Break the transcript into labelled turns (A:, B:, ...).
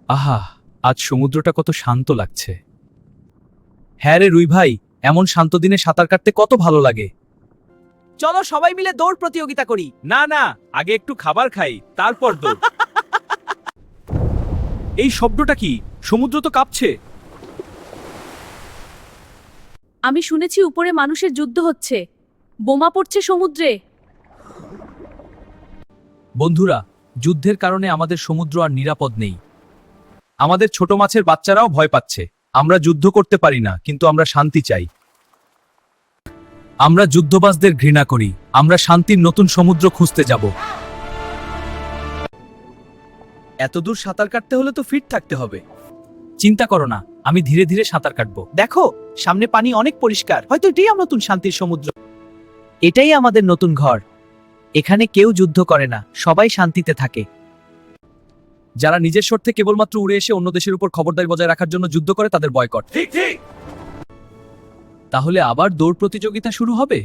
A: আহা, আজ সমুদ্রটা কত শান্ত লাগছে। হ্যাঁ রে রুই ভাই, এমন শান্ত দিনে সাঁতার কাটতে কত ভালো লাগে।
B: চলো সবাই মিলে দৌড় প্রতিযোগিতা করি।
A: না না, আগে একটু খাবার খাই, তারপর দৌড়। এই শব্দটা কি? সমুদ্র তো কাঁপছে।
C: আমি শুনেছি উপরে মানুষের যুদ্ধ হচ্ছে, বোমা পড়ছে সমুদ্রে।
A: বন্ধুরা, যুদ্ধের কারণে আমাদের সমুদ্র আর নিরাপদ নেই। আমাদের ছোট মাছের বাচ্চারাও ভয় পাচ্ছে। আমরা যুদ্ধ করতে পারি না, কিন্তু আমরা শান্তি চাই। আমরা যুদ্ধবাজদের ঘৃণা করি। আমরা শান্তির নতুন সমুদ্র খুঁজতে যাব। এত দূর সাঁতার কাটতে হলে তো ফিট থাকতে হবে। চিন্তা করো না, আমি ধীরে ধীরে সাঁতার কাটবো।
B: দেখো, সামনে পানি অনেক পরিষ্কার। হয়তো এটাই আমার নতুন শান্তির সমুদ্র। এটাই আমাদের নতুন ঘর। এখানে কেউ যুদ্ধ করে না, সবাই শান্তিতে থাকে।
A: যারা নিজের স্বার্থে কেবলমাত্র উড়ে এসে অন্য দেশের উপর খবরদারি বজায় রাখার জন্য যুদ্ধ করে তাদের বয়কট। ঠিক ঠিক। তাহলে আবার দৌড় প্রতিযোগিতা শুরু হবে।